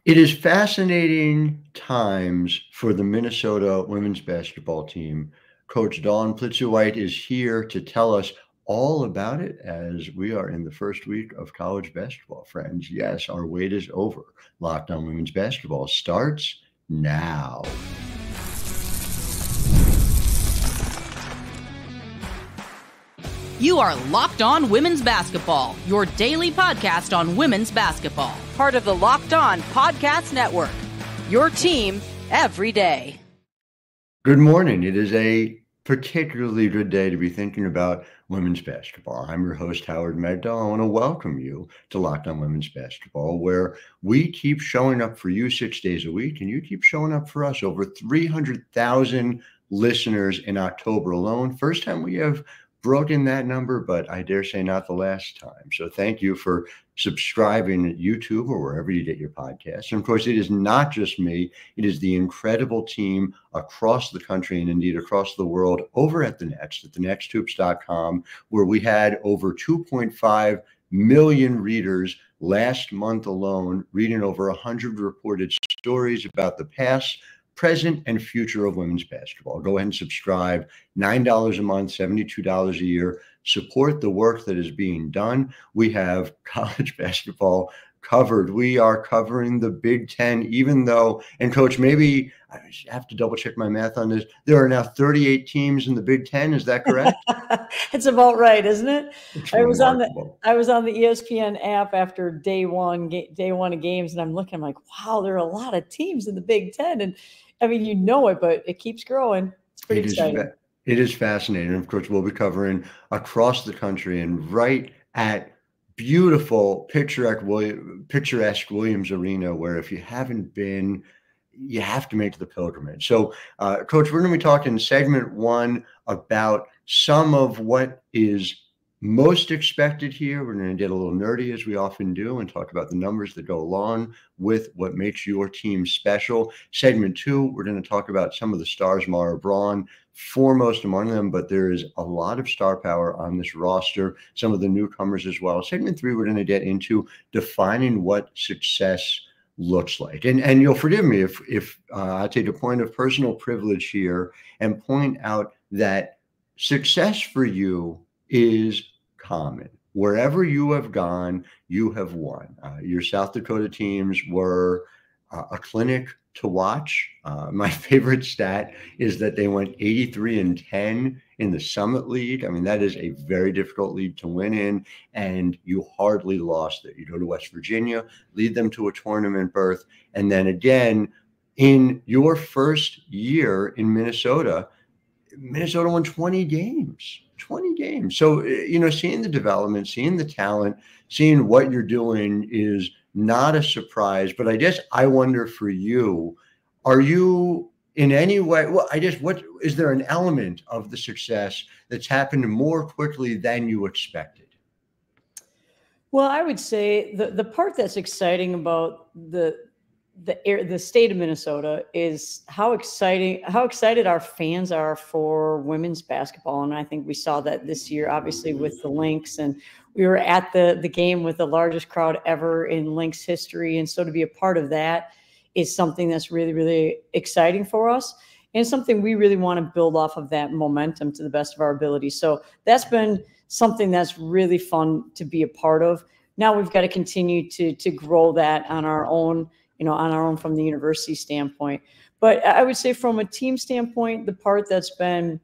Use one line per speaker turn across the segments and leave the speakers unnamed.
It is fascinating times for the Minnesota women's basketball team. Coach Dawn Plitzuweit is here to tell us all about it as we are in the first week of college basketball, friends. Yes, our wait is over. Locked On Women's Basketball starts now.
You are Locked On Women's Basketball, your daily podcast on women's basketball. Part of the Locked On Podcast Network, your team every day.
Good morning. It is a particularly good day to be thinking about women's basketball. I'm your host, Howard Megdal. I want to welcome you to Locked On Women's Basketball, where we keep showing up for you 6 days a week, and you keep showing up for us. Over 300,000 listeners in October alone. First time we have broken that number, but I dare say not the last time. So thank you for subscribing at YouTube or wherever you get your podcasts. And of course, it is not just me. It is the incredible team across the country and indeed across the world over at The Next, at thenexthoops.com, where we had over 2.5 million readers last month alone, reading over 100 reported stories about the past, present, and future of women's basketball. Go ahead and subscribe. $9 a month, $72 a year. Support the work that is being done. We have college basketball covered. We are covering the Big Ten, even though, and Coach, maybe I have to double check my math on this. There are now 38 teams in the Big Ten. Is that correct?
It's about right, isn't it?
It's
I was on the
remarkable.
ESPN app after day one of games, and I'm looking, I'm like, wow, there are a lot of teams in the Big Ten. And I mean, you know it, but it keeps growing. It's pretty exciting.
It is fascinating. Of course, we'll be covering across the country and right at beautiful, picturesque Williams Arena, where if you haven't been, you have to make the pilgrimage. So, Coach, we're going to be talking segment one about some of what is most expected here. We're going to get a little nerdy, as we often do, and talk about the numbers that go along with what makes your team special. Segment two, we're going to talk about some of the stars, Mara Braun, foremost among them, but there is a lot of star power on this roster, some of the newcomers as well. Segment three, we're going to get into defining what success looks like. And you'll forgive me if I take a point of personal privilege here and point out that success for you is common. Wherever you have gone, you have won. Your South Dakota teams were a clinic to watch. My favorite stat is that they went 83-10 in the Summit League. I mean, that is a very difficult league to win in, and you hardly lost it. You go to West Virginia, lead them to a tournament berth, and then again, in your first year in Minnesota won 20 games. 20 games. So, seeing the development, seeing the talent, seeing what you're doing is not a surprise. But I guess I wonder for you, are you in any way, what is there an element of the success that's happened more quickly than you expected?
Well, I would say the part that's exciting about the state of Minnesota is how excited our fans are for women's basketball. And I think we saw that this year, obviously, with the Lynx, and we were at the game with the largest crowd ever in Lynx history. And so to be a part of that is something that's really, really exciting for us. And something we really want to build off of that momentum to the best of our ability. So that's been something that's really fun to be a part of. Now we've got to continue to grow that on our own, from the university standpoint. But I would say from a team standpoint, the part that's been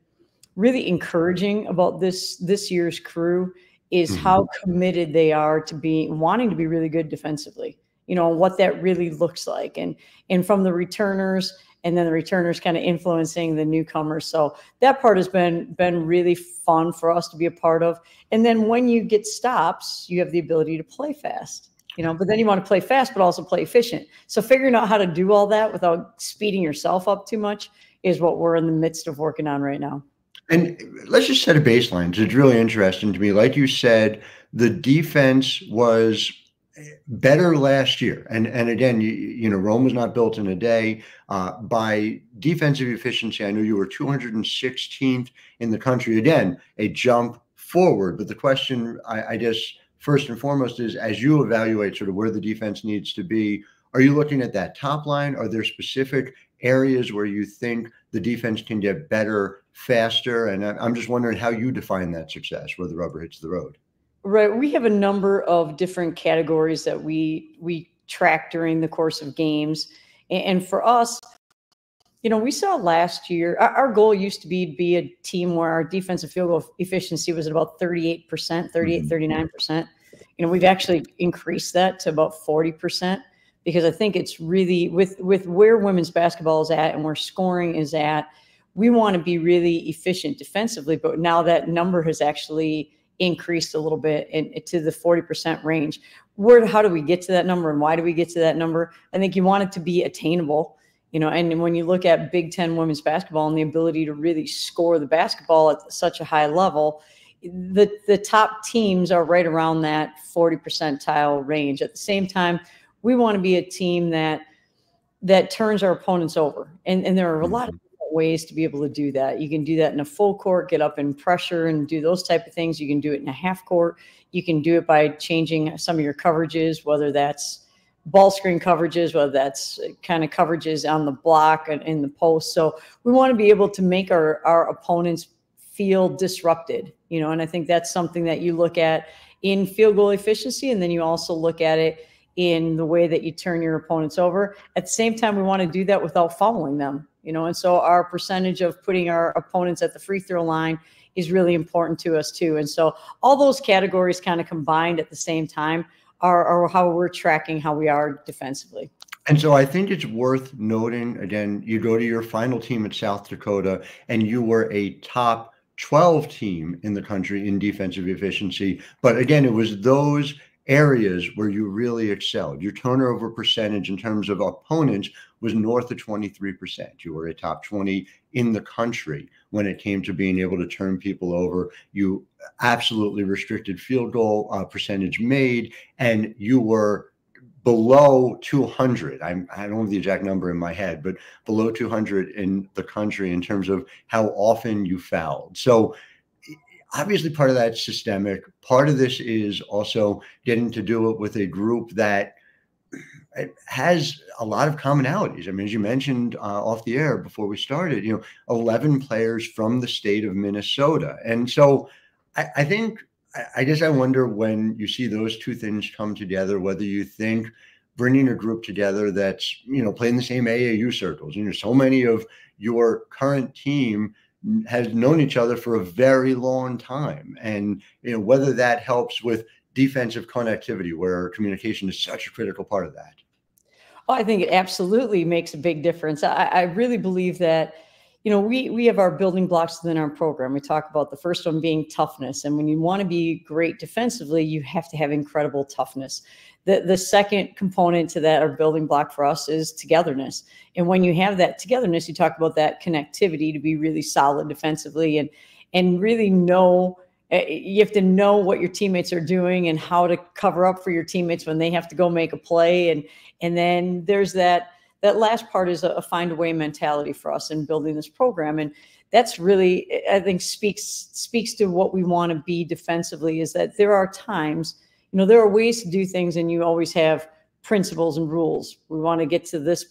really encouraging about this year's crew is how committed they are to wanting to be really good defensively, what that really looks like. And from the returners, and then the returners kind of influencing the newcomers. So that part has been really fun for us to be a part of. And then when you get stops, you have the ability to play fast. But then you want to play fast, but also play efficient. So figuring out how to do all that without speeding yourself up too much is what we're in the midst of working on right now.
And let's just set a baseline. It's really interesting to me. Like you said, the defense was better last year. And again, Rome was not built in a day. By defensive efficiency, I know you were 216th in the country. Again, a jump forward. But the question, I guess, first and foremost is, as you evaluate sort of where the defense needs to be, are you looking at that top line? Are there specific areas where you think the defense can get better faster? And I'm just wondering how you define that success, where the rubber hits the road.
Right. We have a number of different categories that we track during the course of games. And for us, we saw last year, our goal used to be a team where our defensive field goal efficiency was at about 38%, 39%. We've actually increased that to about 40%, because I think it's really with where women's basketball is at and where scoring is at, we want to be really efficient defensively. But now that number has actually increased a little bit to the 40% range. How do we get to that number, and why do we get to that number? I think you want it to be attainable. And when you look at Big Ten women's basketball and the ability to really score the basketball at such a high level, the top teams are right around that 40 percentile range. At the same time, we want to be a team that turns our opponents over. And there are a lot of different ways to be able to do that. You can do that in a full court, get up in pressure and do those type of things. You can do it in a half court. You can do it by changing some of your coverages, whether that's ball screen coverages, whether that's kind of coverages on the block and in the post. So we want to be able to make our opponents feel disrupted, and I think that's something that you look at in field goal efficiency. And then you also look at it in the way that you turn your opponents over. At the same time, we want to do that without fouling them, and so our percentage of putting our opponents at the free throw line is really important to us too. And so all those categories kind of combined at the same time are how we're tracking how we are defensively.
And so I think it's worth noting, again, you go to your final team at South Dakota and you were a top 12 team in the country in defensive efficiency. But again, it was those areas where you really excelled. Your turnover percentage in terms of opponents was north of 23%. You were a top 20 in the country when it came to being able to turn people over. You absolutely restricted field goal percentage made, and you were below 200. I don't have the exact number in my head, but below 200 in the country in terms of how often you fouled. So obviously part of that's systemic. Part of this is also getting to do it with a group that has a lot of commonalities. I mean, as you mentioned off the air before we started, 11 players from the state of Minnesota. And so I guess I wonder, when you see those two things come together, whether you think bringing a group together that's, playing the same AAU circles, so many of your current team has known each other for a very long time. And, whether that helps with defensive connectivity, where communication is such a critical part of that.
Oh, I think it absolutely makes a big difference. I really believe that, we have our building blocks within our program. We talk about the first one being toughness. And when you want to be great defensively, you have to have incredible toughness. The second component to that, or building block for us, is togetherness. And when you have that togetherness, you talk about that connectivity to be really solid defensively and really know. You have to know what your teammates are doing and how to cover up for your teammates when they have to go make a play. And then there's that last part is a find a way mentality for us in building this program. And that's really, I think, speaks to what we want to be defensively, is that there are times, there are ways to do things, and you always have principles and rules. We want to get to this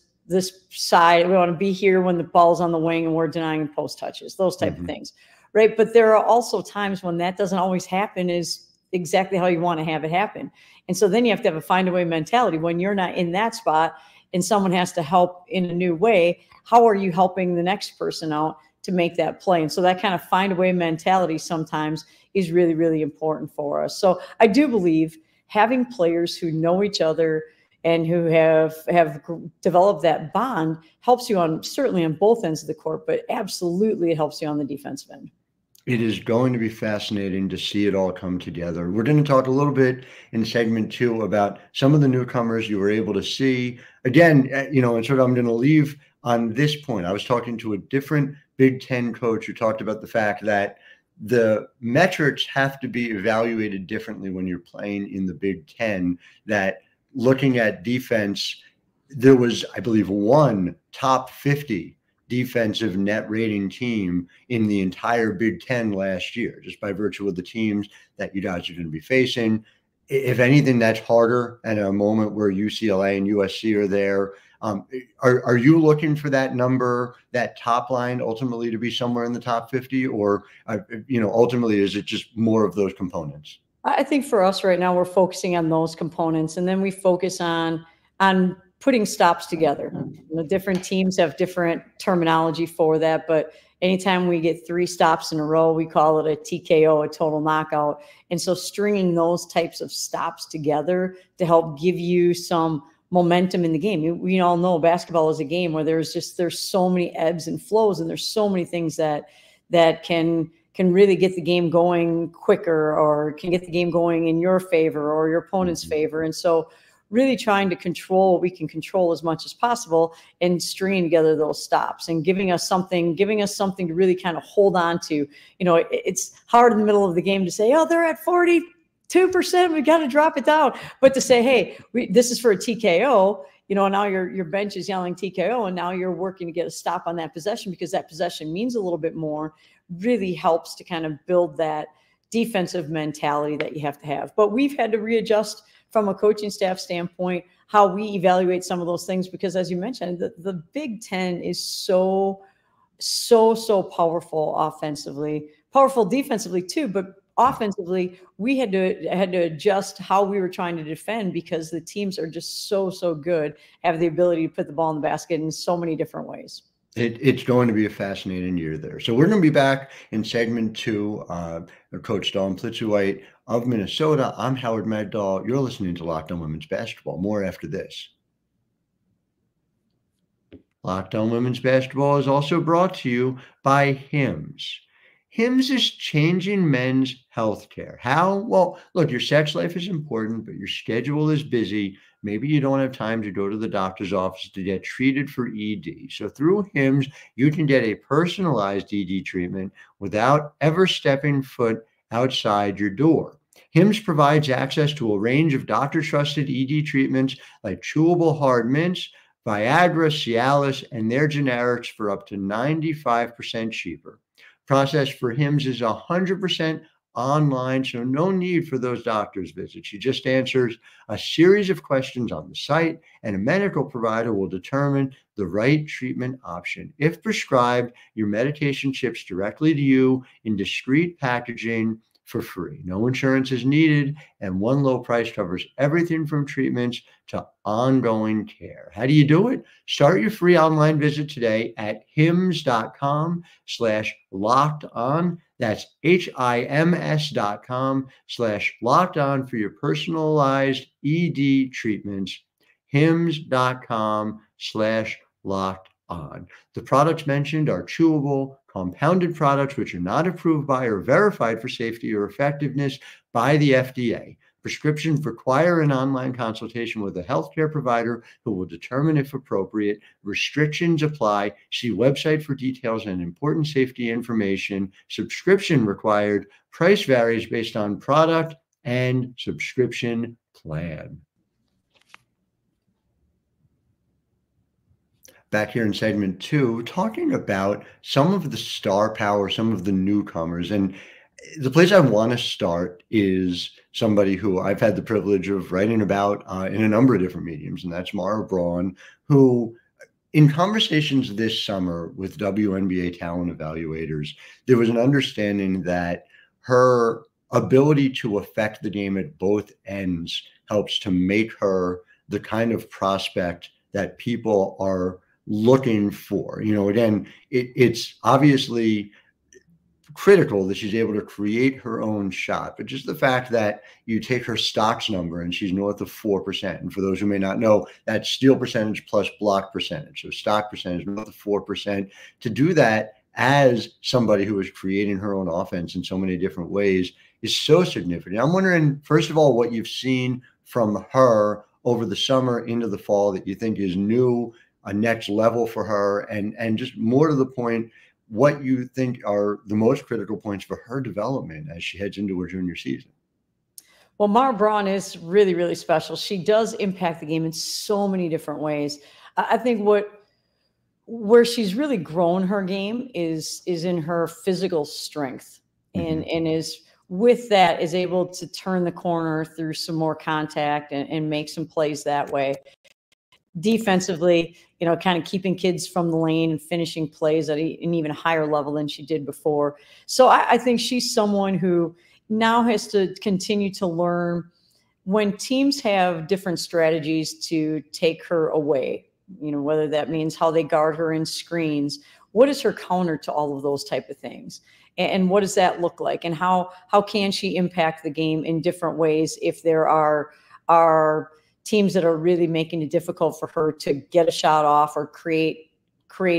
side. We want to be here when the ball's on the wing and we're denying post touches, those type of things. Right. But there are also times when that doesn't always happen is exactly how you want to have it happen. And so then you have to have a find a way mentality. When you're not in that spot and someone has to help in a new way, how are you helping the next person out to make that play? And so that kind of find a way mentality sometimes is really, really important for us. So I do believe having players who know each other and who have developed that bond helps you certainly on both ends of the court, but absolutely it helps you on the defensive end.
It is going to be fascinating to see it all come together. We're going to talk a little bit in segment 2 about some of the newcomers you were able to see. Again, and sort of I'm going to leave on this point. I was talking to a different Big Ten coach who talked about the fact that the metrics have to be evaluated differently when you're playing in the Big Ten, that looking at defense, there was, I believe, one top 50 defensive net rating team in the entire Big Ten last year, just by virtue of the teams that you guys are going to be facing. if anything, that's harder at a moment where UCLA and USC are there. Are you looking for that number, that top line, ultimately to be somewhere in the top 50, or ultimately is it just more of those components?
I think for us right now, we're focusing on those components, and then we focus on putting stops together. Different teams have different terminology for that, but anytime we get 3 stops in a row, we call it a TKO, a total knockout. And so stringing those types of stops together to help give you some momentum in the game. We all know basketball is a game where there's so many ebbs and flows, and there's so many things that can really get the game going quicker, or can get the game going in your favor or your opponent's favor. And so really trying to control what we can control as much as possible, and stringing together those stops and giving us something to really kind of hold on to. It's hard in the middle of the game to say, oh, they're at 42%, we got to drop it down. But to say, hey, this is for a TKO, now your bench is yelling TKO, and now you're working to get a stop on that possession, because that possession means a little bit more, really helps to kind of build that defensive mentality that you have to have. But we've had to readjust from a coaching staff standpoint how we evaluate some of those things, because as you mentioned, the Big Ten is so powerful offensively, powerful defensively too, but offensively we had to adjust how we were trying to defend, because the teams are just so good, have the ability to put the ball in the basket in so many different ways.
It's going to be a fascinating year there. So we're going to be back in segment 2. Coach Dawn Plitzuweit of Minnesota. I'm Howard Megdal. You're listening to Locked On Women's Basketball. More after this. Locked On Women's Basketball is also brought to you by Hims. Hims is changing men's healthcare. How? Well, look, your sex life is important, but your schedule is busy. Maybe you don't have time to go to the doctor's office to get treated for ED. So through Hims, you can get a personalized ED treatment without ever stepping foot outside your door. Hims provides access to a range of doctor-trusted ED treatments like chewable hard mints, Viagra, Cialis, and their generics for up to 95% cheaper. Process for Hims is 100% online, so no need for those doctor's visits. She just answers a series of questions on the site, and a medical provider will determine the right treatment option. If prescribed, your medication ships directly to you in discreet packaging for free. No insurance is needed, and one low price covers everything from treatments to ongoing care. How do you do it? Start your free online visit today at hims.com/lockedon. That's HIMS.com/lockedon for your personalized ED treatments. hims.com/lockedon. The products mentioned are chewable, compounded products which are not approved by or verified for safety or effectiveness by the FDA. Prescriptions require an online consultation with a healthcare provider who will determine if appropriate. Restrictions apply. See website for details and important safety information. Subscription required. Price varies based on product and subscription plan. Back here in segment 2, talking about some of the star power, some of the newcomers. And the place I want to start is somebody who I've had the privilege of writing about in a number of different mediums, and that's Mara Braun, who in conversations this summer with WNBA talent evaluators, there was an understanding that her ability to affect the game at both ends helps to make her the kind of prospect that people are looking for. Again, it's obviously critical that she's able to create her own shot, but just the fact that you take her stocks number and she's north of 4%. And for those who may not know, that's steal percentage plus block percentage. So stock percentage north of 4%. To do that as somebody who is creating her own offense in so many different ways is so significant. I'm wondering, first of all, what you've seen from her over the summer into the fall that you think is new, a next level for her, and just more to the point, what you think are the most critical points for her development as she heads into her junior season.
Well, Mara Braun is really, really special. She does impact the game in so many different ways. I think where she's really grown her game is in her physical strength, and is with that is able to turn the corner through some more contact and make some plays that way. Defensively, kind of keeping kids from the lane and finishing plays at an even higher level than she did before. So I think she's someone who now has to continue to learn when teams have different strategies to take her away, whether that means how they guard her in screens. What is her counter to all of those type of things? And what does that look like? And how can she impact the game in different ways if there are teams that are really making it difficult for her to get a shot off or create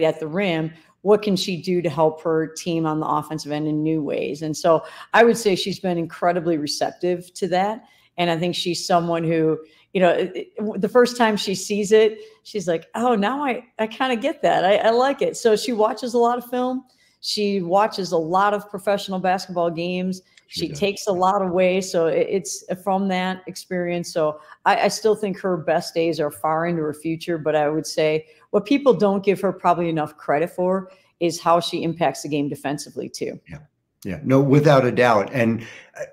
at the rim? What can she do to help her team on the offensive end in new ways? And so I would say she's been incredibly receptive to that. And I think she's someone who, the first time she sees it, she's like, oh, now I kind of get that. I like it. So she watches a lot of film. She watches a lot of professional basketball games. She takes a lot away. So it's from that experience. So I still think her best days are far into her future. But I would say what people don't give her probably enough credit for is how she impacts the game defensively too.
Yeah, no, without a doubt. And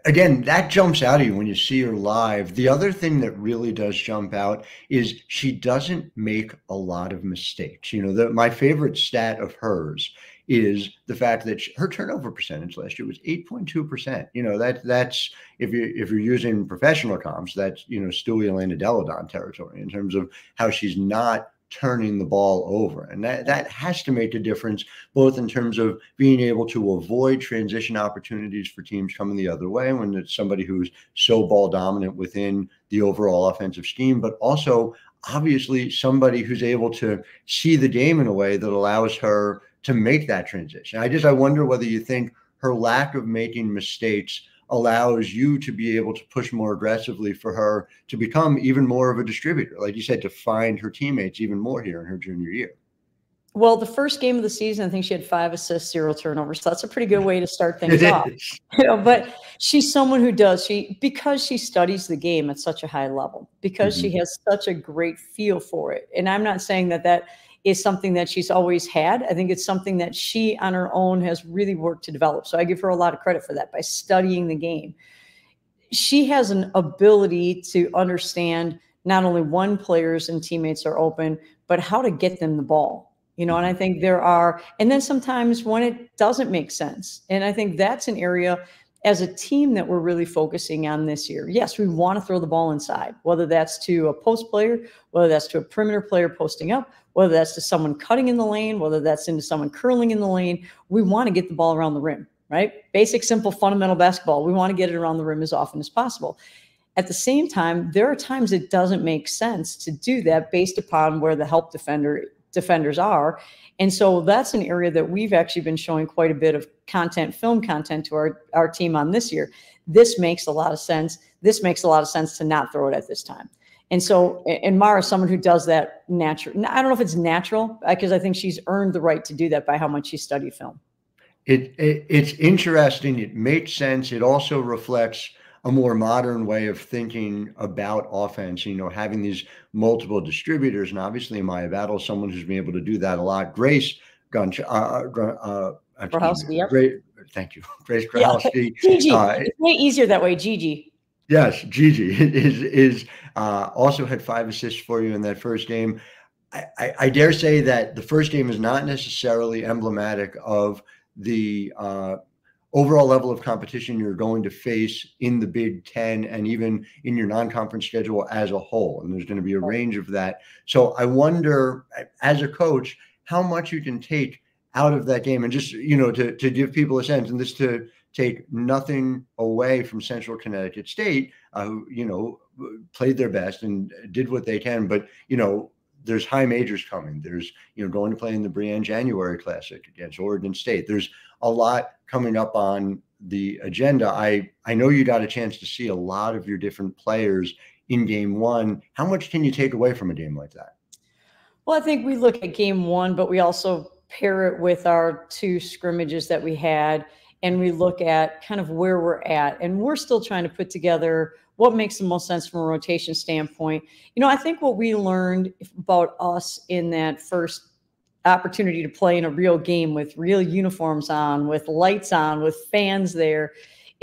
again, that jumps out at you when you see her live. The other thing that really does jump out is she doesn't make a lot of mistakes. My favorite stat of hers is the fact that her turnover percentage last year was 8.2%. That's if you're using professional comps, that's Stewie Elena Deladon territory in terms of how she's not turning the ball over. And that has to make a difference, both in terms of being able to avoid transition opportunities for teams coming the other way when it's somebody who's so ball dominant within the overall offensive scheme, but also obviously somebody who's able to see the game in a way that allows her to make that transition. I wonder whether you think her lack of making mistakes allows you to be able to push more aggressively for her to become even more of a distributor, like you said, to find her teammates even more here in her junior year.
Well, the first game of the season, I think she had 5 assists, 0 turnovers. So that's a pretty good way to start things off. But she's someone who because she studies the game at such a high level, because she has such a great feel for it. And I'm not saying that is something that she's always had. I think it's something that she on her own has really worked to develop. So I give her a lot of credit for that by studying the game. She has an ability to understand not only when players and teammates are open, but how to get them the ball. And I think and then sometimes when it doesn't make sense. And I think that's an area as a team that we're really focusing on this year. Yes, we want to throw the ball inside, whether that's to a post player, whether that's to a perimeter player posting up, whether that's to someone cutting in the lane, whether that's into someone curling in the lane. We want to get the ball around the rim, right? Basic, simple, fundamental basketball. We want to get it around the rim as often as possible. At the same time, there are times it doesn't make sense to do that based upon where the help defenders are. And so that's an area that we've actually been showing quite a bit of film content to our team on this year. This makes a lot of sense. This makes a lot of sense to not throw it at this time. And so, and Mara is someone who does that naturally. I don't know if it's natural, because I think she's earned the right to do that by how much she studied film.
It's interesting. It makes sense. It also reflects a more modern way of thinking about offense, having these multiple distributors. And obviously Maya Battle is someone who's been able to do that a lot. Grace
Grahowski, yep.
Thank you. Grace Grahowski.
Yeah. Gigi. It's way easier that way, Gigi.
Yes, Gigi is also had 5 assists for you in that first game. I dare say that the first game is not necessarily emblematic of the overall level of competition you're going to face in the Big Ten and even in your non-conference schedule as a whole. And there's going to be a range of that. So I wonder, as a coach, how much you can take out of that game and just, to give people a sense, and this to take nothing away from Central Connecticut State, who, played their best and did what they can. But, there's high majors coming. There's, going to play in the Brienne January Classic against Oregon State. There's a lot coming up on the agenda. I know you got a chance to see a lot of your different players in game one. How much can you take away from a game like that?
Well, I think we look at game one, but we also pair it with our 2 scrimmages that we had, and we look at kind of where we're at. And we're still trying to put together what makes the most sense from a rotation standpoint. I think what we learned about us in that first opportunity to play in a real game with real uniforms on, with lights on, with fans there,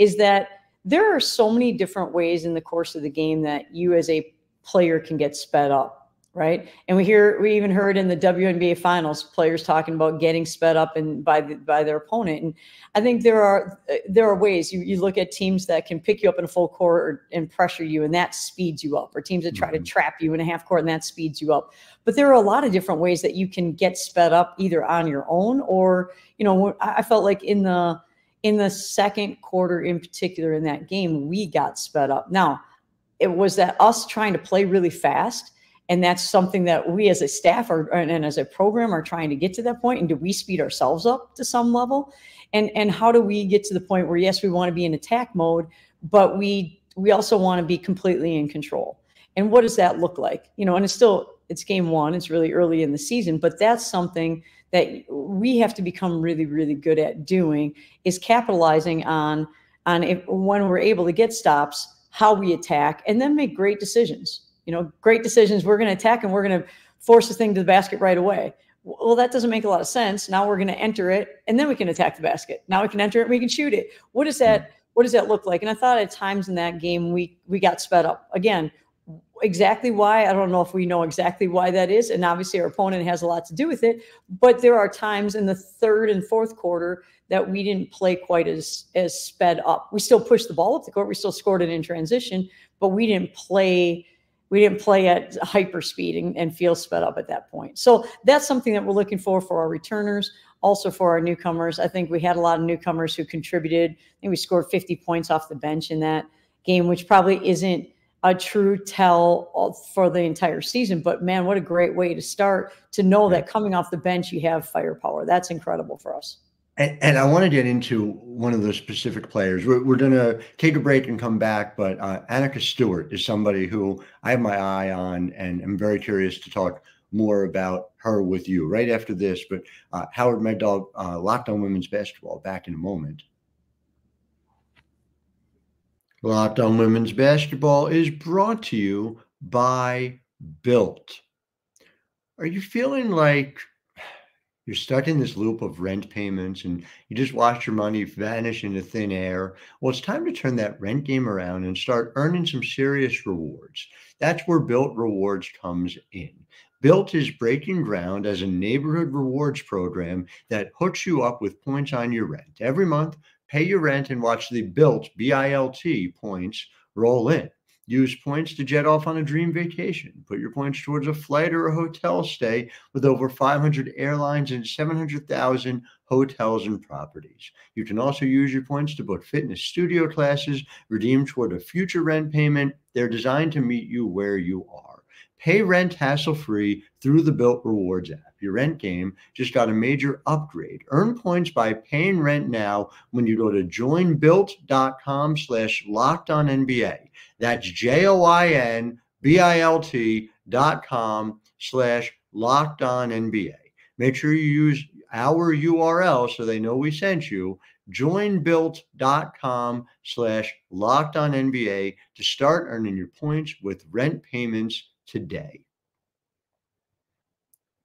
is that there are so many different ways in the course of the game that you as a player can get sped up, right? And we even heard in the WNBA finals, players talking about getting sped up and by their opponent. And I think there are ways you look at teams that can pick you up in a full court and pressure you, and that speeds you up, or teams that try to trap you in a half court and that speeds you up. But there are a lot of different ways that you can get sped up either on your own or, I felt like in the second quarter in particular in that game, we got sped up. Now, it was that us trying to play really fast. And that's something that we as a staff and as a program are trying to get to that point. And do we speed ourselves up to some level? And how do we get to the point where, yes, we want to be in attack mode, but we also want to be completely in control. And what does that look like? And it's game one. It's really early in the season, but that's something that we have to become really, really good at doing, is capitalizing on when we're able to get stops, how we attack, and then make great decisions. Great decisions. We're going to attack and we're going to force the thing to the basket right away. Well, that doesn't make a lot of sense. Now we're going to enter it and then we can attack the basket. Now we can enter it and we can shoot it. What does that look like? And I thought at times in that game, we got sped up. Again, exactly why, I don't know if we know exactly why that is. And obviously our opponent has a lot to do with it, but there are times in the third and fourth quarter that we didn't play quite as sped up. We still pushed the ball up the court. We still scored it in transition, but we didn't play at hyper speed and feel sped up at that point. So that's something that we're looking for our returners, also for our newcomers. I think we had a lot of newcomers who contributed. I think we scored 50 points off the bench in that game, which probably isn't a true tell for the entire season. But man, what a great way to start, to know that coming off the bench, you have firepower. That's incredible for us.
And I want to get into one of those specific players. We're going to take a break and come back, but Annika Stewart is somebody who I have my eye on, and I'm very curious to talk more about her with you right after this. But Howard Megdal, Locked On Women's Basketball, back in a moment. Locked On Women's Basketball is brought to you by Built. Are you feeling like you're stuck in this loop of rent payments and you just watch your money vanish into thin air? Well, it's time to turn that rent game around and start earning some serious rewards. That's where Built Rewards comes in. Built is breaking ground as a neighborhood rewards program that hooks you up with points on your rent. Every month, pay your rent and watch the Built, B-I-L-T, points roll in. Use points to jet off on a dream vacation. Put your points towards a flight or a hotel stay with over 500 airlines and 700,000 hotels and properties. You can also use your points to book fitness studio classes, redeem toward a future rent payment. They're designed to meet you where you are. Pay rent hassle-free through the Built Rewards app. Your rent game just got a major upgrade. Earn points by paying rent now when you go to joinbuilt.com/lockedonnba. That's joinbuilt.com/lockedonnba. Make sure you use our URL so they know we sent you. Joinbuilt.com/lockedonnba to start earning your points with rent payments today.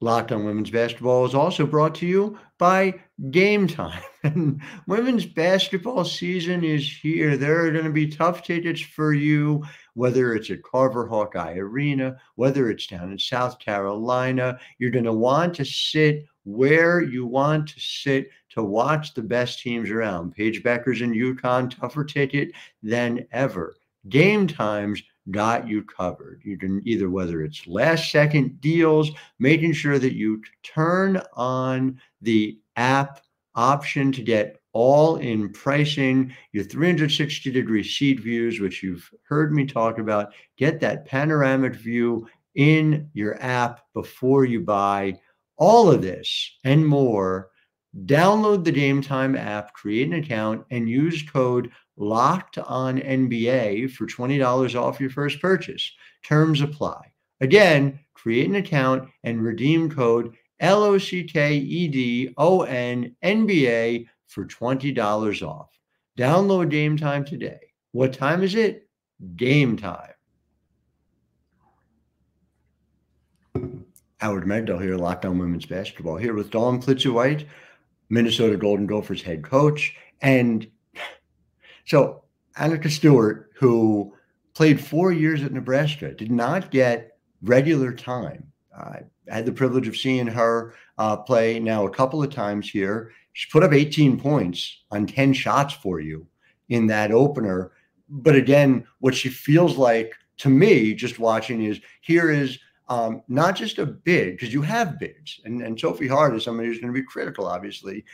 Locked On Women's Basketball is also brought to you by Game Time. And women's basketball season is here. There are going to be tough tickets for you, whether it's at Carver Hawkeye Arena, whether it's down in South Carolina. You're going to want to sit where you want to sit to watch the best teams around. Paige Beckers in UConn, tougher ticket than ever. Game Time's got you covered. You can either, whether it's last second deals, making sure that you turn on the app option to get all in pricing, your 360-degree seat views, which you've heard me talk about. Get that panoramic view in your app before you buy. All of this and more. Download the Game Time app, create an account, and use code LOCKEDONNBA for $20 off your first purchase. Terms apply. Again, create an account and redeem code LOCKEDONNBA for $20 off. Download Game Time today. What time is it? Game time. Howard Megdal here, Locked On Women's Basketball, here with Dawn Plitzuweit, Minnesota Golden Gophers head coach. And So Annika Stewart, who played 4 years at Nebraska, did not get regular time. I had the privilege of seeing her play now a couple of times here. She put up 18 points on 10 shots for you in that opener. But again, what she feels like to me, just watching, is here is not just a big, because you have bigs, and Sophie Hart is somebody who's going to be critical, obviously,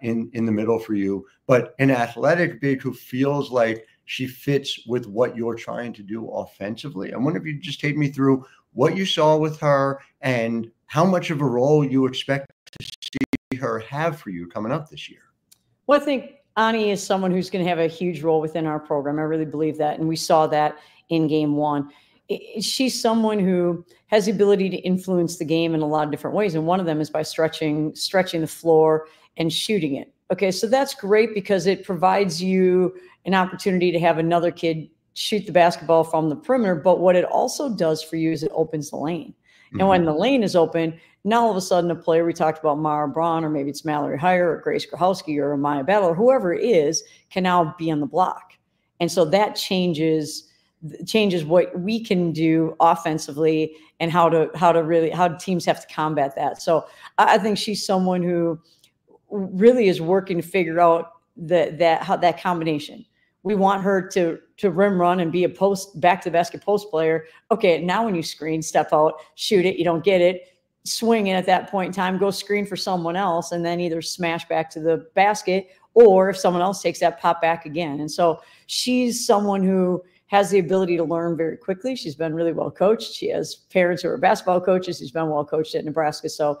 in the middle for you, but an athletic big who feels like she fits with what you're trying to do offensively. I wonder if you just take me through what you saw with her and how much of a role you expect to see her have for you coming up this year.
Well, I think Ani is someone who's going to have a huge role within our program. I really believe that, and we saw that in game one. She's someone who has the ability to influence the game in a lot of different ways. And one of them is by stretching the floor and shooting it. Okay, so that's great because it provides you an opportunity to have another kid shoot the basketball from the perimeter. But what it also does for you is it opens the lane. Mm-hmm. And when the lane is open, now all of a sudden a player, we talked about Mara Braun, or maybe it's Mallory Heyer or Grace Grahowski or Maya Battle, or whoever it is, can now be on the block. And so that changes what we can do offensively and how teams have to combat that. So I think she's someone who really is working to figure out that combination. We want her to rim run and be a back to the basket post player. Okay, now when you screen, step out, shoot it, you don't get it, swing it at that point in time, go screen for someone else, and then either smash back to the basket, or if someone else takes that, pop back again. And so she's someone who has the ability to learn very quickly. She's been really well coached. She has parents who are basketball coaches. She's been well coached at Nebraska. So,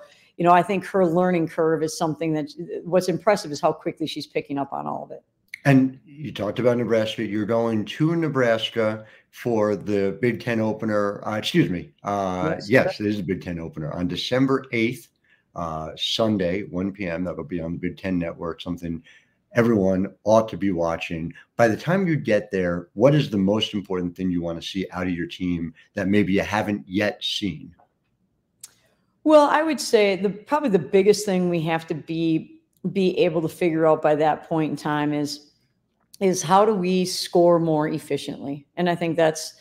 I think her learning curve is something that what's impressive is how quickly she's picking up on all of it. And
you talked about Nebraska. You're going to Nebraska for the Big Ten opener. Yes, it is a Big Ten opener on December 8th, Sunday, 1 p.m. That'll be on the Big Ten Network, something everyone ought to be watching. By the time you get there, what is the most important thing you want to see out of your team that maybe you haven't yet seen?
Well, I would say probably the biggest thing we have to be able to figure out by that point in time is how do we score more efficiently? And I think that's,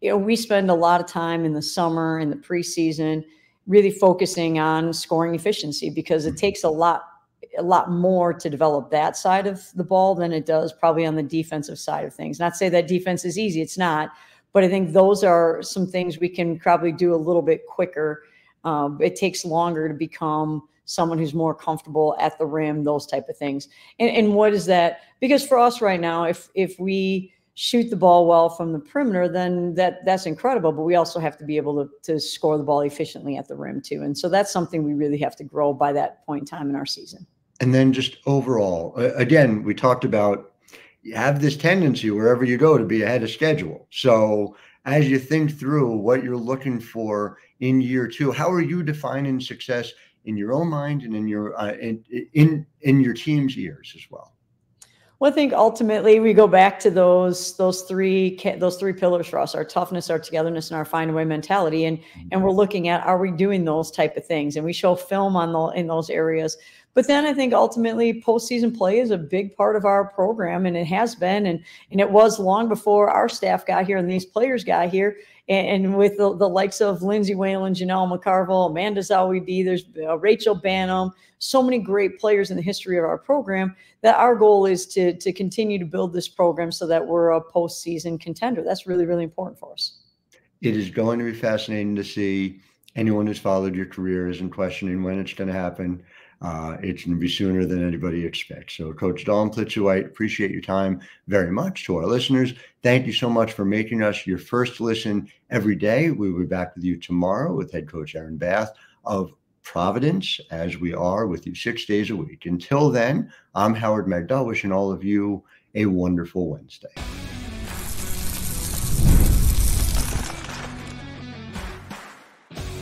we spend a lot of time in the summer and the preseason really focusing on scoring efficiency, because it takes a lot more to develop that side of the ball than it does probably on the defensive side of things. Not to say that defense is easy, it's not, but I think those are some things we can probably do a little bit quicker. It takes longer to become someone who's more comfortable at the rim, those type of things. And what is that? Because for us right now, if we shoot the ball well from the perimeter, then that's incredible, but we also have to be able to score the ball efficiently at the rim too. And so that's something we really have to grow by that point in time in our season.
And then just overall, again, we talked about you have this tendency wherever you go to be ahead of schedule. So as you think through what you're looking for in year two, how are you defining success in your own mind and in your in your team's ears as well?
Well, I think ultimately we go back to those three pillars for us: our toughness, our togetherness, and our find a way mentality. And we're looking at, are we doing those type of things? And we show film in those areas. But then I think ultimately postseason play is a big part of our program, and it has been, and it was long before our staff got here and these players got here. And with the likes of Lindsay Whalen, Janelle McCarville, Amanda Zawibi, there's Rachel Banham, so many great players in the history of our program, that our goal is to continue to build this program so that we're a postseason contender. That's really, really important for us.
It is going to be fascinating to see. Anyone who's followed your career isn't questioning when it's going to happen. It's going to be sooner than anybody expects. So Coach Dawn Plitzuweit, appreciate your time very much. To our listeners, thank you so much for making us your first listen every day. We will be back with you tomorrow with head coach Erin Bath of Providence, as we are with you 6 days a week. Until then, I'm Howard Megdal, wishing all of you a wonderful Wednesday.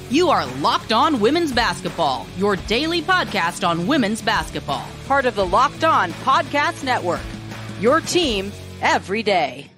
You are Locked On Women's Basketball, your daily podcast on women's basketball. Part of the Locked On Podcast Network, your team every day.